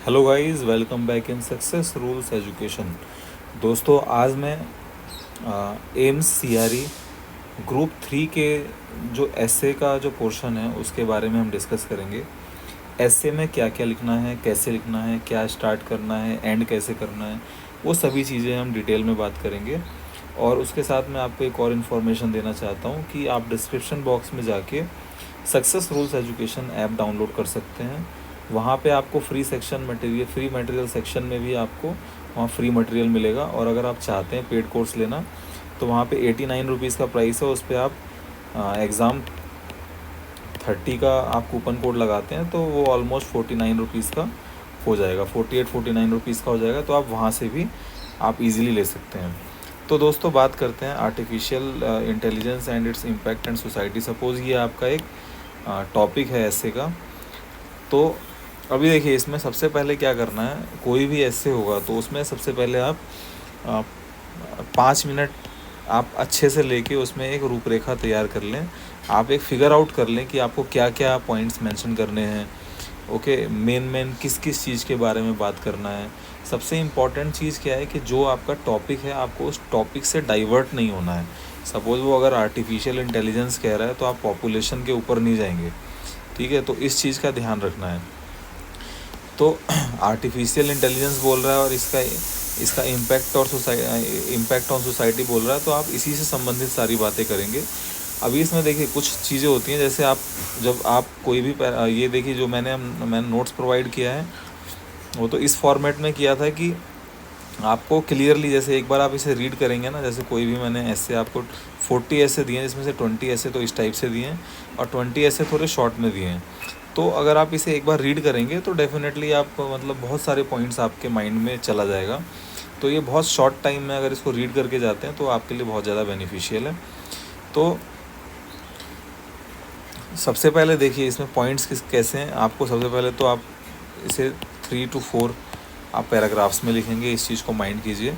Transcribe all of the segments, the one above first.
Hello guys, welcome back in success rules education. दोस्तों, आज मैं एम्स सीआरई ग्रुप 3 के जो एसए का जो पोर्शन है उसके बारे में हम डिस्कस करेंगे। एसए में क्या क्या लिखना है, कैसे लिखना है, क्या स्टार्ट करना है, एंड कैसे करना है, वो सभी चीज़ें हम डिटेल में बात करेंगे। और उसके साथ मैं आपको एक और इन्फॉर्मेशन देना चाहता हूँ कि आप डिस्क्रिप्शन बॉक्स में जाके success rules education app download कर सकते हैं। वहाँ पे आपको फ्री मटेरियल सेक्शन में भी आपको वहाँ फ्री मटेरियल मिलेगा। और अगर आप चाहते हैं पेड कोर्स लेना तो वहाँ पे 89 रुपीज़ का प्राइस है। उस पर आप एग्ज़ाम 30 का आप कूपन कोड लगाते हैं तो वो ऑलमोस्ट 49 रुपीज़ का हो जाएगा, 48-49 रुपीज़ का हो जाएगा। तो आप वहाँ से भी आप इजीली ले सकते हैं। तो दोस्तों, बात करते हैं artificial intelligence and its impact and society. Suppose ये आपका एक टॉपिक है ऐसे का। तो अभी देखिए, इसमें सबसे पहले क्या करना है, कोई भी ऐसे होगा तो उसमें सबसे पहले आप 5 मिनट आप अच्छे से लेके उसमें एक रूपरेखा तैयार कर लें। आप एक फिगर आउट कर लें कि आपको क्या क्या पॉइंट्स मेंशन करने हैं। ओके, मेन किस किस चीज़ के बारे में बात करना है। सबसे इम्पॉर्टेंट चीज़ क्या है कि जो आपका टॉपिक है आपको उस टॉपिक से डाइवर्ट नहीं होना है। सपोज़ वो अगर आर्टिफिशियल इंटेलिजेंस कह रहा है तो आप पॉपुलेशन के ऊपर नहीं जाएंगे, ठीक है। तो इस चीज़ का ध्यान रखना है। तो आर्टिफिशियल इंटेलिजेंस बोल रहा है और इसका इसका इम्पैक्ट ऑन सोसाइटी बोल रहा है, तो आप इसी से संबंधित सारी बातें करेंगे। अभी इसमें देखिए कुछ चीज़ें होती हैं, जैसे आप जब आप कोई भी ये देखिए जो मैंने नोट्स प्रोवाइड किया है वो तो इस फॉर्मेट में किया था कि आपको क्लियरली, जैसे एक बार आप इसे रीड करेंगे ना, जैसे कोई भी मैंने ऐसे आपको 40 ऐसे दिए हैं जिसमें से 20 ऐसे तो इस टाइप से दिए हैं और 20 ऐसे थोड़े शॉर्ट में दिए हैं। तो अगर आप इसे एक बार रीड करेंगे तो डेफिनेटली आप मतलब बहुत सारे पॉइंट्स आपके माइंड में चला जाएगा। तो ये बहुत शॉर्ट टाइम में अगर इसको रीड करके जाते हैं तो आपके लिए बहुत ज़्यादा बेनिफिशियल है। तो सबसे पहले देखिए इसमें पॉइंट्स कैसे हैं। आपको सबसे पहले तो आप इसे 3 to 4 आप पैराग्राफ्स में लिखेंगे, इस चीज़ को माइंड कीजिए।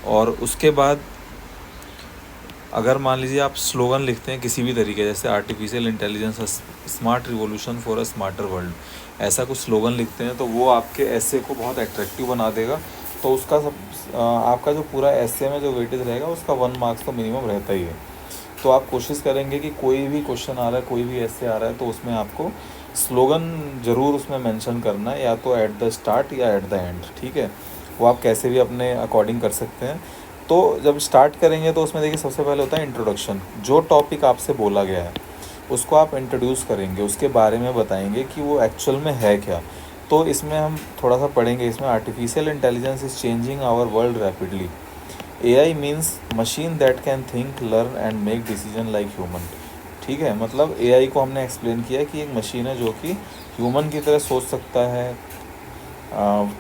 और उसके बाद अगर मान लीजिए आप स्लोगन लिखते हैं किसी भी तरीके, जैसे artificial intelligence smart revolution for a smarter world, ऐसा कुछ स्लोगन लिखते हैं तो वो आपके ऐसे को बहुत एट्रैक्टिव बना देगा। तो उसका आपका जो पूरा ऐसे में जो वेटेज रहेगा उसका 1 मार्क्स तो मिनिमम रहता ही है। तो आप कोशिश करेंगे कि कोई भी क्वेश्चन आ रहा है, कोई भी ऐसे आ रहा है तो उसमें आपको स्लोगन ज़रूर उसमें मेंशन करना है, या तो एट द स्टार्ट या एट द एंड, ठीक है। वो आप कैसे भी अपने अकॉर्डिंग कर सकते हैं। तो जब स्टार्ट करेंगे तो उसमें देखिए सबसे पहले होता है इंट्रोडक्शन। जो टॉपिक आपसे बोला गया है उसको आप इंट्रोड्यूस करेंगे, उसके बारे में बताएंगे कि वो एक्चुअल में है क्या। तो इसमें हम थोड़ा सा पढ़ेंगे, इसमें artificial intelligence is changing our world rapidly. AI means machine that can think, learn and make decision like human, ठीक है। मतलब AI को हमने एक्सप्लेन किया कि एक मशीन है जो कि ह्यूमन की तरह सोच सकता है,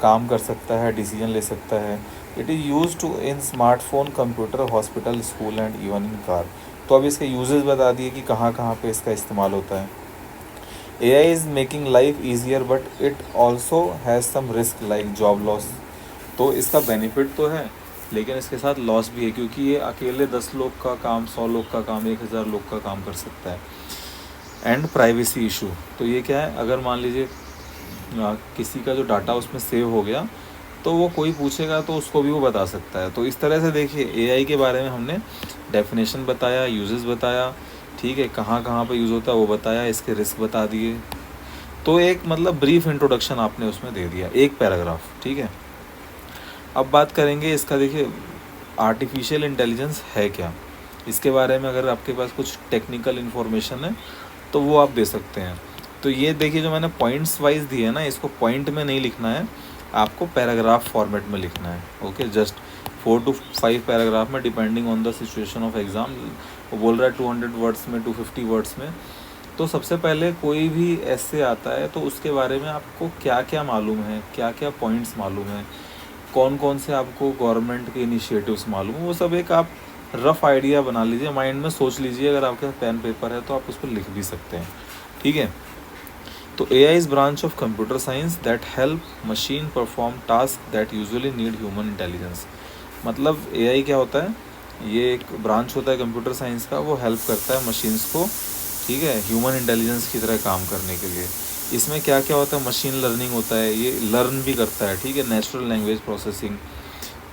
काम कर सकता है, डिसीजन ले सकता है। It is use to in smartphone, computer, hospital, school and even in car. तो अब इसके यूजेस बता दिए कि कहाँ कहाँ पे इसका इस्तेमाल होता है। AI is making life easier but it also has some risk like job loss. तो इसका बेनिफिट तो है लेकिन इसके साथ लॉस भी है, क्योंकि ये अकेले 10 लोग का काम, 100 लोग का काम, 1000 लोग का काम कर सकता है। एंड प्राइवेसी इशू, तो ये क्या है, अगर मान लीजिए किसी का जो डाटा उसमें सेव हो गया तो वो कोई पूछेगा तो उसको भी वो बता सकता है। तो इस तरह से देखिए AI के बारे में हमने डेफिनेशन बताया, यूजेस बताया, ठीक है, कहाँ कहाँ पे यूज़ होता है वो बताया, इसके रिस्क बता दिए। तो एक मतलब ब्रीफ इंट्रोडक्शन आपने उसमें दे दिया, एक पैराग्राफ, ठीक है। अब बात करेंगे इसका, देखिए आर्टिफिशियल इंटेलिजेंस है क्या, इसके बारे में अगर आपके पास कुछ टेक्निकल इन्फॉर्मेशन है तो वो आप दे सकते हैं। तो ये देखिए जो मैंने पॉइंट्स वाइज दिए है ना, इसको पॉइंट में नहीं लिखना है, आपको पैराग्राफ फॉर्मेट में लिखना है। ओके, जस्ट 4 to 5 पैराग्राफ में, depending on the situation of exam. वो बोल रहा है 200 वर्ड्स में, 250 वर्ड्स में। तो सबसे पहले कोई भी ऐसे आता है तो उसके बारे में आपको क्या क्या मालूम है, क्या क्या पॉइंट्स मालूम है, कौन कौन से आपको गवर्नमेंट के इनिशिएटिव्स मालूम है, वो सब एक आप रफ़ आइडिया बना लीजिए, माइंड में सोच लीजिए। अगर आपके पास पेन पेपर है तो आप उस पर लिख भी सकते हैं, ठीक है। तो AI is branch of computer science that help machine perform task that usually need human intelligence. मतलब AI क्या होता है, ये एक ब्रांच होता है कंप्यूटर साइंस का, वो हेल्प करता है मशीन्स को, ठीक है, ह्यूमन इंटेलिजेंस की तरह काम करने के लिए। इसमें क्या क्या होता है, मशीन लर्निंग होता है, ये लर्न भी करता है, ठीक है, नेचुरल लैंग्वेज प्रोसेसिंग,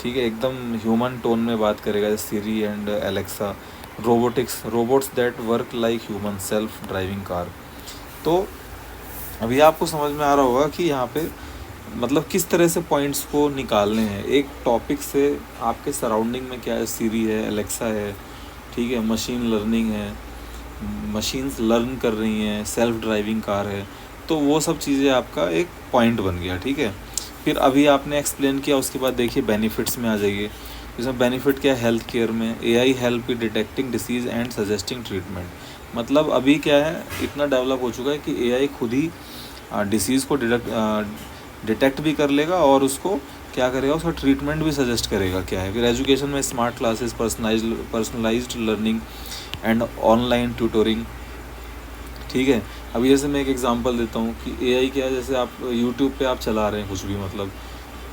ठीक है, एकदम ह्यूमन टोन में बात करेगा, जैसे Siri and Alexa. Robotics, robots that work like human, self driving car. तो अभी आपको समझ में आ रहा होगा कि यहाँ पे मतलब किस तरह से पॉइंट्स को निकालने हैं एक टॉपिक से। आपके सराउंडिंग में क्या है, सीरी है, एलेक्सा है, ठीक है, मशीन लर्निंग है, मशीन्स लर्न कर रही हैं, सेल्फ ड्राइविंग कार है। तो वो सब चीज़ें आपका एक पॉइंट बन गया, ठीक है। फिर अभी आपने एक्सप्लेन किया, उसके बाद देखिए बेनिफिट्स में आ जाइए। इसमें बेनिफिट क्या है, हेल्थ केयर में AI help in detecting disease and suggesting treatment. मतलब अभी क्या है, इतना डेवलप हो चुका है कि एआई खुद ही डिसीज़ को डिटेक्ट भी कर लेगा और उसको क्या करेगा, उसका ट्रीटमेंट भी सजेस्ट करेगा क्या है। फिर एजुकेशन में smart classes, personalised learning and online tutoring, ठीक है। अभी जैसे मैं एक एग्जांपल देता हूँ कि एआई क्या है, जैसे आप यूट्यूब पे आप चला रहे हैं कुछ भी मतलब,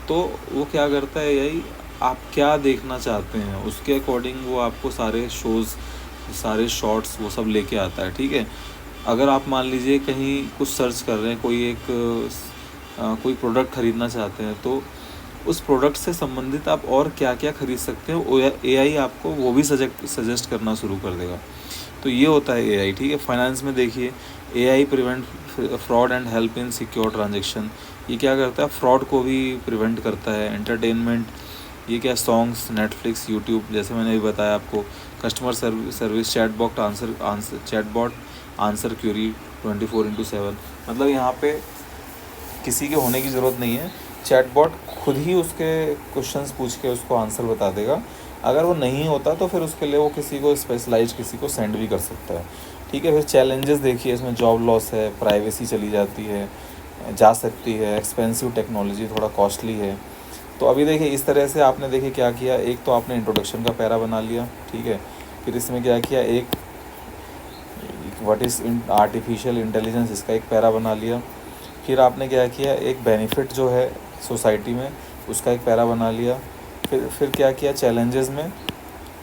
तो वो क्या करता है एआई, आप क्या देखना चाहते हैं उसके अकॉर्डिंग वो आपको सारे शोज़, सारे शॉर्ट्स वो सब लेके आता है, ठीक है। अगर आप मान लीजिए कहीं कुछ सर्च कर रहे हैं, कोई प्रोडक्ट ख़रीदना चाहते हैं, तो उस प्रोडक्ट से संबंधित आप और क्या क्या ख़रीद सकते हो, एआई आपको वो भी सजेस्ट करना शुरू कर देगा। तो ये होता है एआई, ठीक है। फाइनेंस में देखिए, AI prevent fraud and help in secure transaction. ये क्या करता है, फ्रॉड को भी प्रिवेंट करता है। एंटरटेनमेंट, ये क्या, सॉन्ग्स, नेटफ्लिक्स, यूट्यूब, जैसे मैंने भी बताया आपको। Customer service, chatbot answer query 24/7। मतलब यहाँ पे किसी के होने की ज़रूरत नहीं है, चैटबॉट खुद ही उसके क्वेश्चंस पूछ के उसको आंसर बता देगा। अगर वो नहीं होता तो फिर उसके लिए वो किसी को स्पेशलाइज किसी को सेंड भी कर सकता है, ठीक है। फिर चैलेंजेस देखिए, इसमें जॉब लॉस है, प्राइवेसी चली जाती है, जा सकती है, एक्सपेंसिव टेक्नोलॉजी, थोड़ा कॉस्टली है। तो अभी देखिए इस तरह से आपने देखिए क्या किया, एक तो आपने इंट्रोडक्शन का पैरा बना लिया, ठीक है। फिर इसमें क्या किया, एक व्हाट इज़ आर्टिफिशियल इंटेलिजेंस, इसका एक पैरा बना लिया। फिर आपने क्या किया, एक बेनिफिट जो है सोसाइटी में उसका एक पैरा बना लिया। फिर क्या किया, चैलेंजेस में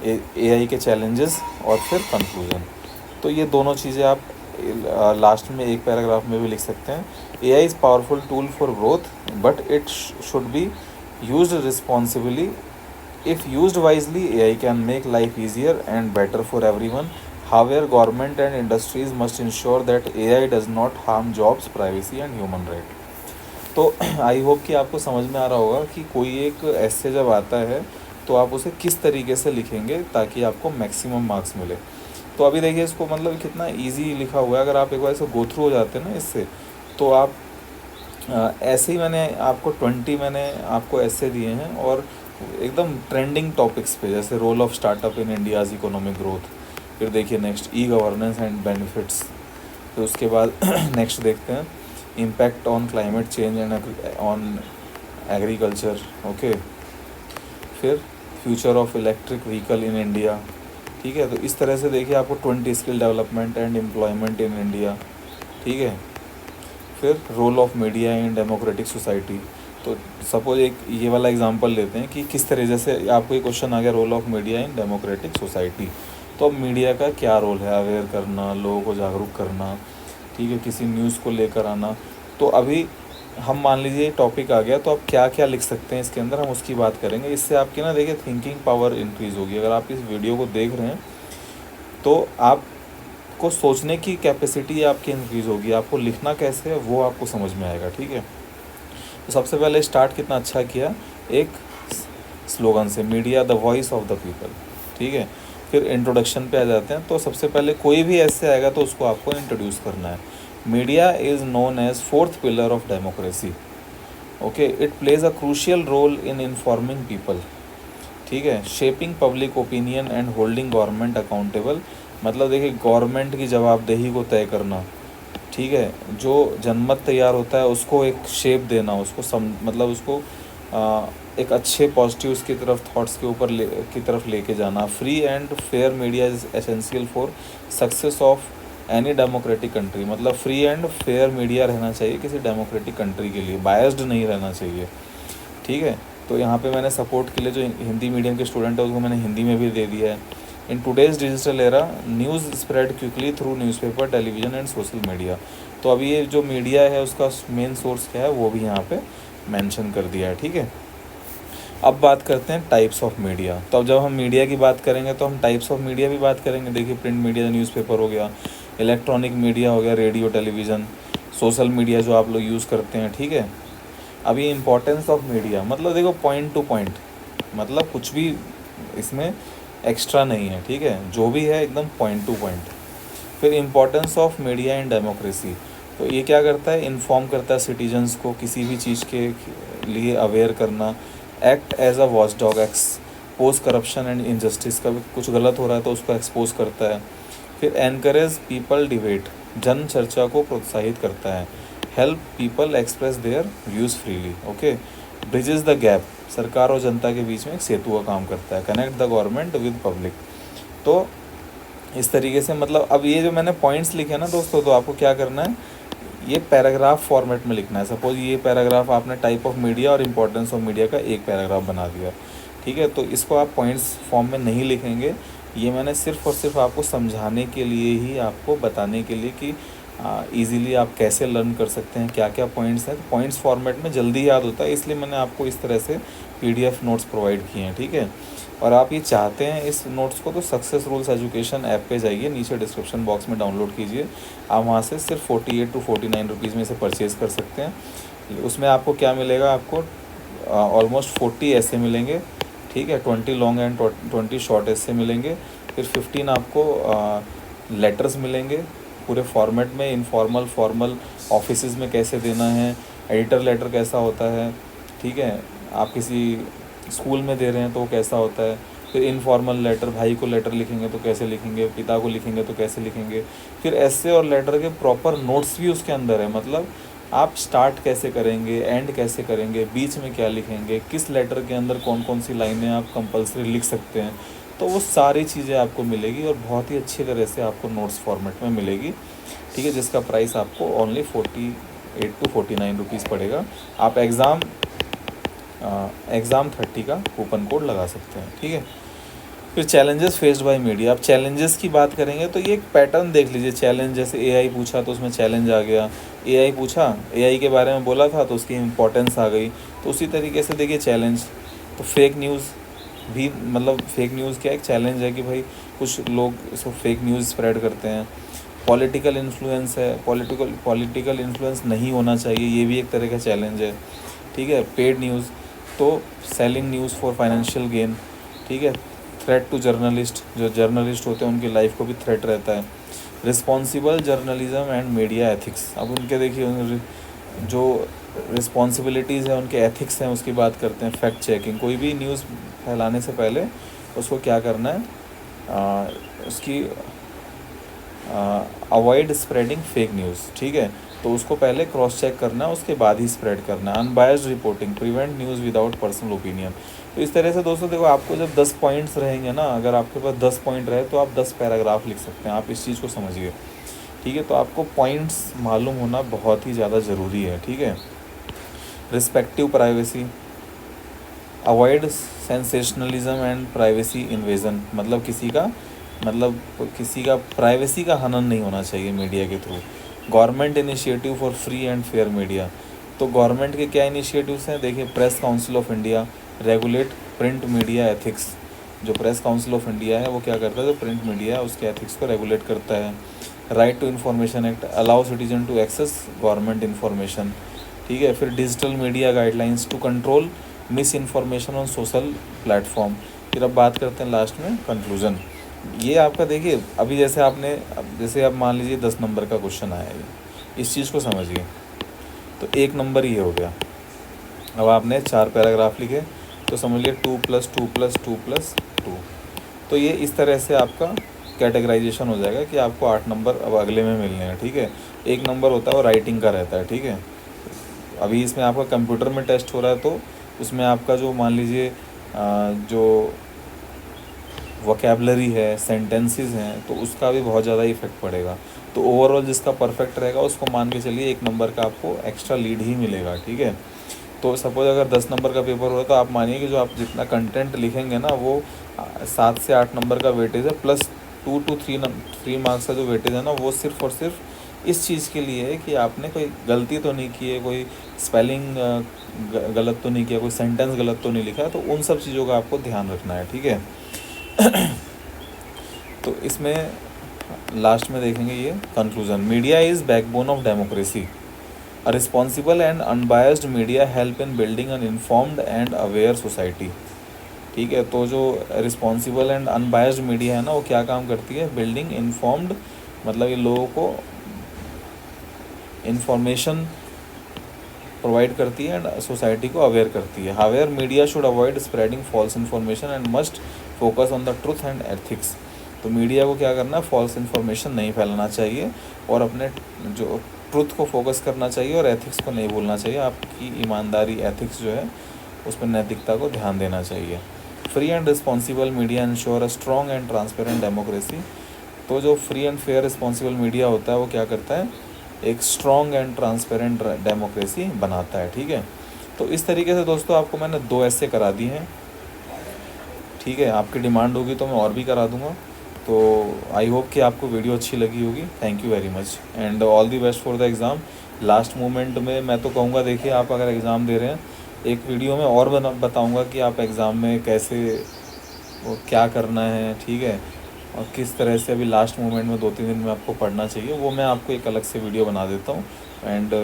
एआई के चैलेंजेस, और फिर कंक्लूजन। तो ये दोनों चीज़ें आप लास्ट में एक पैराग्राफ में भी लिख सकते हैं। AI is powerful tool for growth, but it should be used responsibly. If used wisely, AI can make life easier and better for everyone. However, government and industries must ensure that AI does not harm jobs, privacy and human right. तो I hope कि आपको समझ में आ रहा होगा कि कोई एक ऐसे जब आता है तो आप उसे किस तरीके से लिखेंगे ताकि आपको मैक्सिमम मार्क्स मिले। तो अभी देखिए इसको मतलब कितना इजी लिखा हुआ है, अगर आप एक बार इसे गो थ्रू हो जाते हैं ना इससे, तो आप ऐसे ही मैंने आपको 20 मैंने आपको ऐसे दिए हैं और एकदम ट्रेंडिंग टॉपिक्स पे, जैसे role of startup in India's economic growth. फिर देखिए next, e governance and benefits. फिर उसके बाद नेक्स्ट देखते हैं, impact on climate change and on agriculture, okay. फिर future of electric vehicle in India, ठीक है। तो इस तरह से देखिए आपको 20 skill development and employment in India, ठीक है। फिर role of media in democratic society. तो सपोज एक ये वाला एग्जांपल लेते हैं कि किस तरह, जैसे आपको एक क्वेश्चन आ गया, role of media in democratic society. तो अब मीडिया का क्या रोल है, अवेयर करना, लोगों को जागरूक करना, ठीक है, किसी न्यूज़ को लेकर आना। तो अभी हम मान लीजिए टॉपिक आ गया, तो आप क्या क्या लिख सकते हैं इसके अंदर, हम उसकी बात करेंगे। इससे आपकी ना देखिए थिंकिंग पावर इंक्रीज़ होगी। अगर आप इस वीडियो को देख रहे हैं तो आप को सोचने की कैपेसिटी आपकी इंक्रीज़ होगी, आपको लिखना कैसे है वो आपको समझ में आएगा, ठीक है। तो सबसे पहले स्टार्ट कितना अच्छा किया, एक स्लोगन से, media the voice of the people, ठीक है। फिर इंट्रोडक्शन पे आ जाते हैं। तो सबसे पहले कोई भी ऐसे आएगा तो उसको आपको इंट्रोड्यूस करना है। Media is known as fourth pillar of democracy, okay. It plays a crucial role in informing people, ठीक है, shaping public opinion and holding government accountable. मतलब देखिए गवर्नमेंट की जवाबदेही को तय करना, ठीक है। जो जनमत तैयार होता है उसको एक शेप देना, उसको मतलब उसको एक अच्छे पॉजिटिव की तरफ, थॉट्स के ऊपर की तरफ लेके जाना। Free and fair media is essential for success of any democratic country. मतलब फ्री एंड फेयर मीडिया रहना चाहिए किसी डेमोक्रेटिक कंट्री के लिए, बायस्ड नहीं रहना चाहिए, ठीक है। तो यहाँ पे मैंने सपोर्ट के लिए जो हिंदी मीडियम के स्टूडेंट है उसको मैंने हिंदी में भी दे दिया है। In today's digital era news spread quickly through newspaper, television and social media. तो अभी ये जो मीडिया है उसका मेन सोर्स क्या है वो भी यहाँ पे मेंशन कर दिया है, ठीक है। अब बात करते हैं टाइप्स ऑफ मीडिया। तो अब जब हम मीडिया की बात करेंगे तो हम टाइप्स ऑफ मीडिया भी बात करेंगे। देखिए, प्रिंट मीडिया न्यूज़पेपर हो गया, इलेक्ट्रॉनिक मीडिया हो गया, रेडियो टेलीविज़न, सोशल मीडिया जो आप लोग यूज़ करते हैं, ठीक है। अभी इम्पोर्टेंस ऑफ मीडिया, मतलब देखो पॉइंट टू पॉइंट, मतलब कुछ भी इसमें एक्स्ट्रा नहीं है, ठीक है, जो भी है एकदम पॉइंट टू पॉइंट। फिर importance of media in democracy, तो ये क्या करता है, इन्फॉर्म करता है सिटीजन्स को किसी भी चीज़ के लिए अवेयर करना। Act as a watch dog, expose corruption and injustice, का कुछ गलत हो रहा है तो उसको एक्सपोज करता है। फिर एनकरेज पीपल डिबेट, जन चर्चा को प्रोत्साहित करता है। Help people express their views freely, okay. Bridges the gap, सरकार और जनता के बीच में एक सेतु का काम करता है। Connect the government with public. तो इस तरीके से, मतलब अब ये जो मैंने पॉइंट्स लिखे हैं ना दोस्तों, तो आपको क्या करना है, ये पैराग्राफ फॉर्मेट में लिखना है। सपोज ये पैराग्राफ आपने टाइप ऑफ मीडिया और इम्पोर्टेंस ऑफ मीडिया का एक पैराग्राफ बना दिया, ठीक है। तो इसको आप पॉइंट्स फॉर्म में नहीं लिखेंगे। ये मैंने सिर्फ और सिर्फ आपको समझाने के लिए ही, आपको बताने के लिए कि ईज़िली आप कैसे लर्न कर सकते हैं, क्या क्या पॉइंट्स हैं। पॉइंट्स फॉर्मेट में जल्दी याद होता है, इसलिए मैंने आपको इस तरह से PDF नोट्स प्रोवाइड किए हैं, ठीक है। और आप ये चाहते हैं इस नोट्स को, तो सक्सेस रूल्स एजुकेशन ऐप पे जाइए, नीचे डिस्क्रिप्शन बॉक्स में डाउनलोड कीजिए। आप वहाँ से सिर्फ 48 to 49 रुपीज़ में इसे परचेज़ कर सकते हैं। उसमें आपको क्या मिलेगा, आपको ऑलमोस्ट 40 ऐसे मिलेंगे, ठीक है, 20 लॉन्ग एंड 20 शॉर्ट ऐसे मिलेंगे। फिर 15 आपको लेटर्स मिलेंगे पूरे फॉर्मेट में, इनफॉर्मल, फॉर्मल, ऑफिसेज में कैसे देना है, एडिटर लेटर कैसा होता है, ठीक है, आप किसी स्कूल में दे रहे हैं तो वो कैसा होता है। फिर इनफॉर्मल लेटर, भाई को लेटर लिखेंगे तो कैसे लिखेंगे, पिता को लिखेंगे तो कैसे लिखेंगे। फिर ऐसे और लेटर के प्रॉपर नोट्स भी उसके अंदर है, मतलब आप स्टार्ट कैसे करेंगे, एंड कैसे करेंगे, बीच में क्या लिखेंगे, किस लेटर के अंदर कौन कौन सी लाइनें आप कंपलसरी लिख सकते हैं। तो वो सारी चीज़ें आपको मिलेगी और बहुत ही अच्छी तरह से आपको नोट्स फॉर्मेट में मिलेगी, ठीक है, जिसका प्राइस आपको ओनली 48 to 49 रुपीज़ पड़ेगा। आप एग्ज़ाम 30 का कूपन कोड लगा सकते हैं, ठीक है। फिर चैलेंजेस फेस्ड बाय मीडिया, आप चैलेंजेस की बात करेंगे तो ये एक पैटर्न देख लीजिए। चैलेंज, जैसे AI पूछा तो उसमें चैलेंज आ गया, AI पूछा, AI के बारे में बोला था तो उसकी इम्पोर्टेंस आ गई। तो उसी तरीके से देखिए चैलेंज, तो फेक न्यूज़ भी, मतलब फेक न्यूज़ क्या एक चैलेंज है कि भाई कुछ लोग इसको फेक न्यूज़ स्प्रेड करते हैं। पॉलिटिकल इन्फ्लुएंस है, पॉलिटिकल इन्फ्लुएंस नहीं होना चाहिए, ये भी एक तरह का चैलेंज है, ठीक है। पेड न्यूज़, तो selling news for financial gain, ठीक है। थ्रेट टू जर्नलिस्ट, जो जर्नलिस्ट होते हैं उनकी लाइफ को भी थ्रेट रहता है। Responsible journalism and media ethics, अब उनके देखिए जो रिस्पॉन्सिबिलिटीज़ है, उनके एथिक्स हैं, उसकी बात करते हैं। फैक्ट चेकिंग, कोई भी न्यूज़ फैलाने से पहले उसको क्या करना है, उसकी अवॉइड स्प्रेडिंग फेक न्यूज़, ठीक है। तो उसको पहले क्रॉस चेक करना है, उसके बाद ही स्प्रेड करना है। Unbiased reporting, prevent news without personal opinion. तो इस तरह से दोस्तों देखो, आपको जब 10 पॉइंट्स रहेंगे ना, अगर आपके पास 10 पॉइंट रहे तो आप 10 पैराग्राफ लिख सकते हैं। आप इस चीज़ को समझिए, ठीक है। तो आपको पॉइंट्स मालूम होना बहुत ही ज़्यादा ज़रूरी है, ठीक है। Respective privacy, avoid sensationalism and privacy invasion, मतलब किसी का प्राइवेसी का हनन नहीं होना चाहिए मीडिया के through. Government initiative for free and fair media, तो गवर्नमेंट के क्या इनिशिएटिव्स हैं, देखिए press council of India regulate print media ethics. जो प्रेस काउंसिल ऑफ इंडिया है वो क्या करता है, जो प्रिंट मीडिया है उसके एथिक्स को रेगुलेट करता है। Right to information act allow citizen to access government information, ठीक है। फिर digital media guidelines to control misinformation on social platform. फिर अब बात करते हैं लास्ट में कंक्लूजन। ये आपका देखिए, अभी जैसे आप मान लीजिए 10 नंबर का क्वेश्चन आया है, इस चीज़ को समझिए। तो 1 नंबर ये हो गया। अब आपने 4 पैराग्राफ लिखे, तो समझ लिए 2+2+2+2। तो ये इस तरह से आपका कैटेगराइजेशन हो जाएगा कि आपको 8 नंबर अब अगले में मिलने हैं, ठीक है। 1 नंबर होता है वो राइटिंग का रहता है, ठीक है। अभी इसमें आपका कंप्यूटर में टेस्ट हो रहा है, तो उसमें आपका जो मान लीजिए जो वोकेबलरी है, सेंटेंसेस हैं, तो उसका भी बहुत ज़्यादा इफेक्ट पड़ेगा। तो ओवरऑल जिसका परफेक्ट रहेगा उसको मान के चलिए 1 नंबर का आपको एक्स्ट्रा लीड ही मिलेगा, ठीक है। तो सपोज अगर 10 नंबर का पेपर हो रहा है तो आप मानिए कि जो आप जितना कंटेंट लिखेंगे ना, वो 7 से 8 नंबर का वेटेज है, प्लस 2 to 3 मार्क्स का जो वेटेज है ना, वो सिर्फ और सिर्फ इस चीज़ के लिए है कि आपने कोई गलती तो नहीं की है, कोई स्पेलिंग गलत तो नहीं किया, कोई सेंटेंस गलत तो नहीं लिखा है, तो उन सब चीज़ों का आपको ध्यान रखना है, ठीक है। तो इसमें लास्ट में देखेंगे ये conclusion, media is backbone of democracy, a responsible and unbiased media help in building an informed and aware society, ठीक है। तो जो रिस्पॉन्सिबल एंड अनबायस्ड मीडिया है ना, वो क्या काम करती है, बिल्डिंग इन्फॉर्म्ड, मतलब ये लोगों को इन्फॉर्मेशन प्रोवाइड करती है एंड सोसाइटी को अवेयर करती है। However media should avoid spreading false information and must focus on the truth and ethics. तो मीडिया को क्या करना है, फॉल्स इन्फॉर्मेशन नहीं फैलाना चाहिए और अपने जो ट्रुथ को फोकस करना चाहिए और एथिक्स को नहीं भूलना चाहिए। आपकी ईमानदारी, एथिक्स जो है उस पर नैतिकता को ध्यान देना चाहिए। Free and responsible media ensure a strong and transparent democracy. तो जो free and fair responsible media होता है वो क्या करता है, एक स्ट्रॉन्ग एंड ट्रांसपेरेंट डेमोक्रेसी बनाता है, ठीक है। तो इस तरीके से दोस्तों आपको मैंने 2 ऐसे करा दिए हैं, ठीक है। आपकी डिमांड होगी तो मैं और भी करा दूंगा। तो आई होप कि आपको वीडियो अच्छी लगी होगी। Thank you very much and all the best for the exam. Last moment में मैं तो कहूँगा, देखिए आप अगर एग्ज़ाम दे रहे हैं, एक वीडियो में और बताऊँगा कि आप एग्ज़ाम में कैसे वो क्या करना है, ठीक है, और किस तरह से अभी लास्ट मोमेंट में 2-3 दिन में आपको पढ़ना चाहिए, वो मैं आपको एक अलग से वीडियो बना देता हूँ। And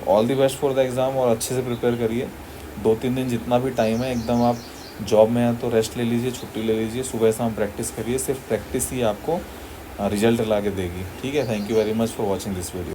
all the best for the exam, और अच्छे से प्रिपेयर करिए। 2-3 दिन जितना भी टाइम है, एकदम आप जॉब में हैं तो रेस्ट ले लीजिए, छुट्टी ले लीजिए, सुबह शाम प्रैक्टिस करिए। सिर्फ प्रैक्टिस ही आपको रिजल्ट ला के देगी, ठीक है। Thank you very much for watching this video.